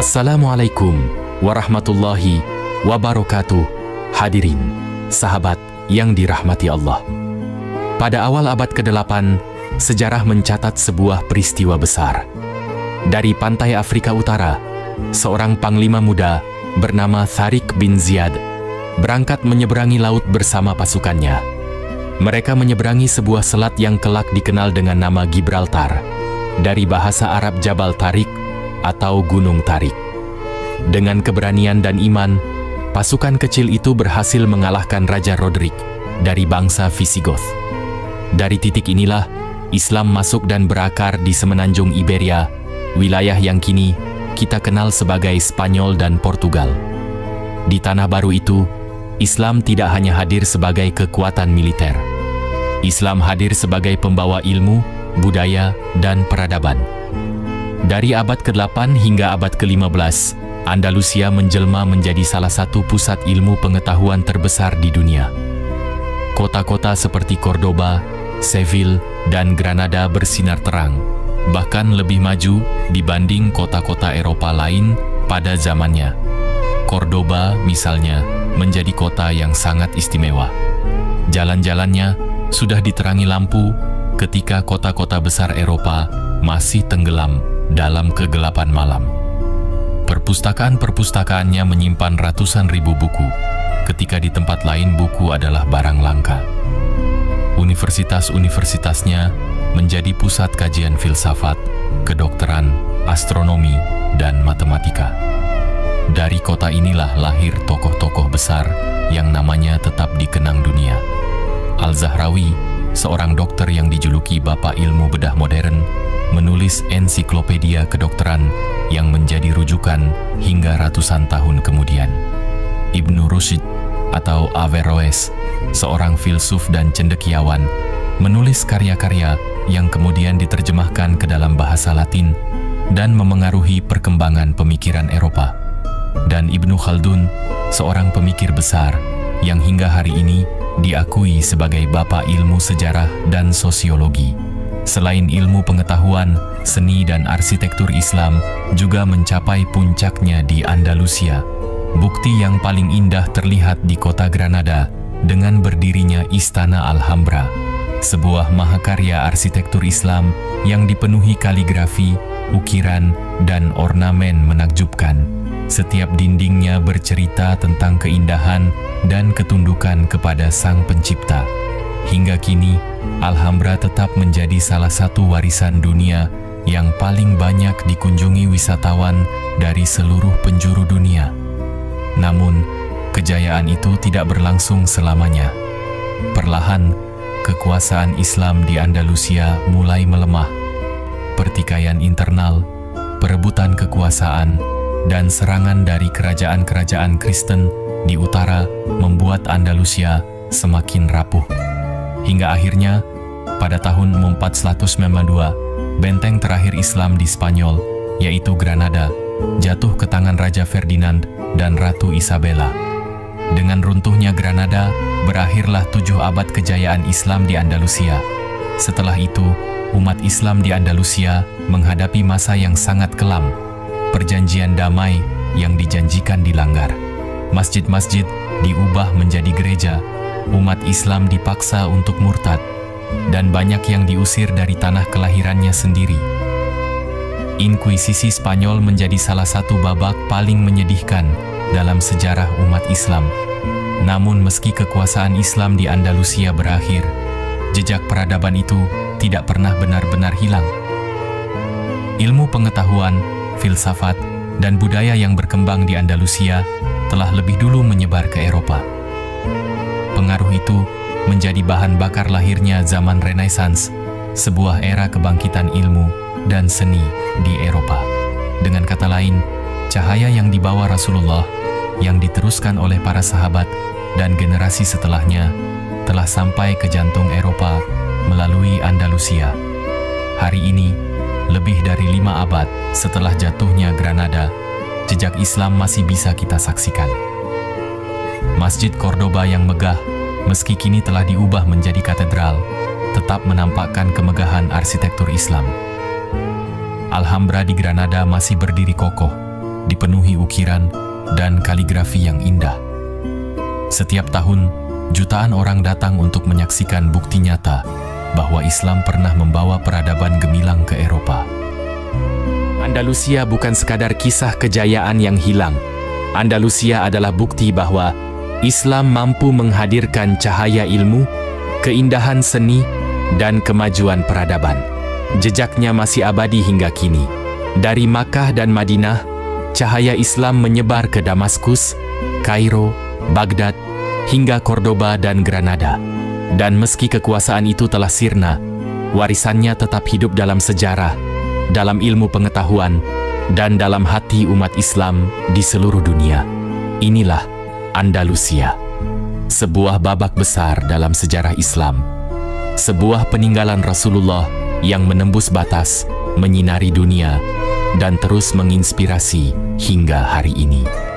Assalamualaikum warahmatullahi wabarakatuh. Hadirin, sahabat yang dirahmati Allah. Pada awal abad ke-8, sejarah mencatat sebuah peristiwa besar. Dari pantai Afrika Utara, seorang panglima muda bernama Tariq bin Ziyad berangkat menyeberangi laut bersama pasukannya. Mereka menyeberangi sebuah selat yang kelak dikenal dengan nama Gibraltar, dari bahasa Arab Jabal Tariq atau Gunung Tariq. Dengan keberanian dan iman, pasukan kecil itu berhasil mengalahkan Raja Roderick dari bangsa Visigoth. Dari titik inilah, Islam masuk dan berakar di semenanjung Iberia, wilayah yang kini kita kenal sebagai Spanyol dan Portugal. Di tanah baru itu, Islam tidak hanya hadir sebagai kekuatan militer. Islam hadir sebagai pembawa ilmu, budaya, dan peradaban. Dari abad ke-8 hingga abad ke-15, Andalusia menjelma menjadi salah satu pusat ilmu pengetahuan terbesar di dunia. Kota-kota seperti Cordoba, Seville, dan Granada bersinar terang, bahkan lebih maju dibanding kota-kota Eropa lain pada zamannya. Cordoba, misalnya, menjadi kota yang sangat istimewa. Jalan-jalannya sudah diterangi lampu ketika kota-kota besar Eropa masih tenggelam dalam kegelapan malam. Perpustakaan-perpustakaannya menyimpan ratusan ribu buku, ketika di tempat lain buku adalah barang langka. Universitas-universitasnya menjadi pusat kajian filsafat, kedokteran, astronomi, dan matematika. Dari kota inilah lahir tokoh-tokoh besar yang namanya tetap dikenang dunia. Al-Zahrawi, seorang dokter yang dijuluki Bapak Ilmu Bedah Modern, menulis ensiklopedia kedokteran yang menjadi rujukan hingga ratusan tahun kemudian. Ibnu Rushd atau Averroes, seorang filsuf dan cendekiawan, menulis karya-karya yang kemudian diterjemahkan ke dalam bahasa Latin dan memengaruhi perkembangan pemikiran Eropa. Dan Ibnu Khaldun, seorang pemikir besar yang hingga hari ini diakui sebagai bapak ilmu sejarah dan sosiologi. Selain ilmu pengetahuan, seni dan arsitektur Islam juga mencapai puncaknya di Andalusia. Bukti yang paling indah terlihat di kota Granada dengan berdirinya Istana Alhambra, sebuah mahakarya arsitektur Islam yang dipenuhi kaligrafi, ukiran, dan ornamen menakjubkan. Setiap dindingnya bercerita tentang keindahan dan ketundukan kepada Sang Pencipta. Hingga kini, Alhambra tetap menjadi salah satu warisan dunia yang paling banyak dikunjungi wisatawan dari seluruh penjuru dunia. Namun, kejayaan itu tidak berlangsung selamanya. Perlahan, kekuasaan Islam di Andalusia mulai melemah. Pertikaian internal, perebutan kekuasaan, dan serangan dari kerajaan-kerajaan Kristen di utara membuat Andalusia semakin rapuh. Hingga akhirnya, pada tahun 1492, benteng terakhir Islam di Spanyol, yaitu Granada, jatuh ke tangan Raja Ferdinand dan Ratu Isabella. Dengan runtuhnya Granada, berakhirlah 7 abad kejayaan Islam di Andalusia. Setelah itu, umat Islam di Andalusia menghadapi masa yang sangat kelam. Perjanjian damai yang dijanjikan dilanggar. Masjid-masjid diubah menjadi gereja. Umat Islam dipaksa untuk murtad, dan banyak yang diusir dari tanah kelahirannya sendiri. Inkuisisi Spanyol menjadi salah satu babak paling menyedihkan dalam sejarah umat Islam. Namun meski kekuasaan Islam di Andalusia berakhir, jejak peradaban itu tidak pernah benar-benar hilang. Ilmu pengetahuan, filsafat, dan budaya yang berkembang di Andalusia telah lebih dulu menyebar ke Eropa. Pengaruh itu menjadi bahan bakar lahirnya zaman Renaissance, sebuah era kebangkitan ilmu dan seni di Eropa. Dengan kata lain, cahaya yang dibawa Rasulullah, yang diteruskan oleh para sahabat dan generasi setelahnya, telah sampai ke jantung Eropa melalui Andalusia. Hari ini, lebih dari 5 abad setelah jatuhnya Granada, jejak Islam masih bisa kita saksikan. Masjid Cordoba yang megah, meski kini telah diubah menjadi katedral, tetap menampakkan kemegahan arsitektur Islam. Alhambra di Granada masih berdiri kokoh, dipenuhi ukiran dan kaligrafi yang indah. Setiap tahun, jutaan orang datang untuk menyaksikan bukti nyata bahwa Islam pernah membawa peradaban gemilang ke Eropa. Andalusia bukan sekadar kisah kejayaan yang hilang. Andalusia adalah bukti bahwa Islam mampu menghadirkan cahaya ilmu, keindahan seni, dan kemajuan peradaban. Jejaknya masih abadi hingga kini. Dari Makkah dan Madinah, cahaya Islam menyebar ke Damaskus, Kairo, Baghdad, hingga Cordoba dan Granada. Dan meski kekuasaan itu telah sirna, warisannya tetap hidup dalam sejarah, dalam ilmu pengetahuan, dan dalam hati umat Islam di seluruh dunia. Inilah Andalusia, sebuah babak besar dalam sejarah Islam, sebuah peninggalan Rasulullah yang menembus batas, menyinari dunia, dan terus menginspirasi hingga hari ini.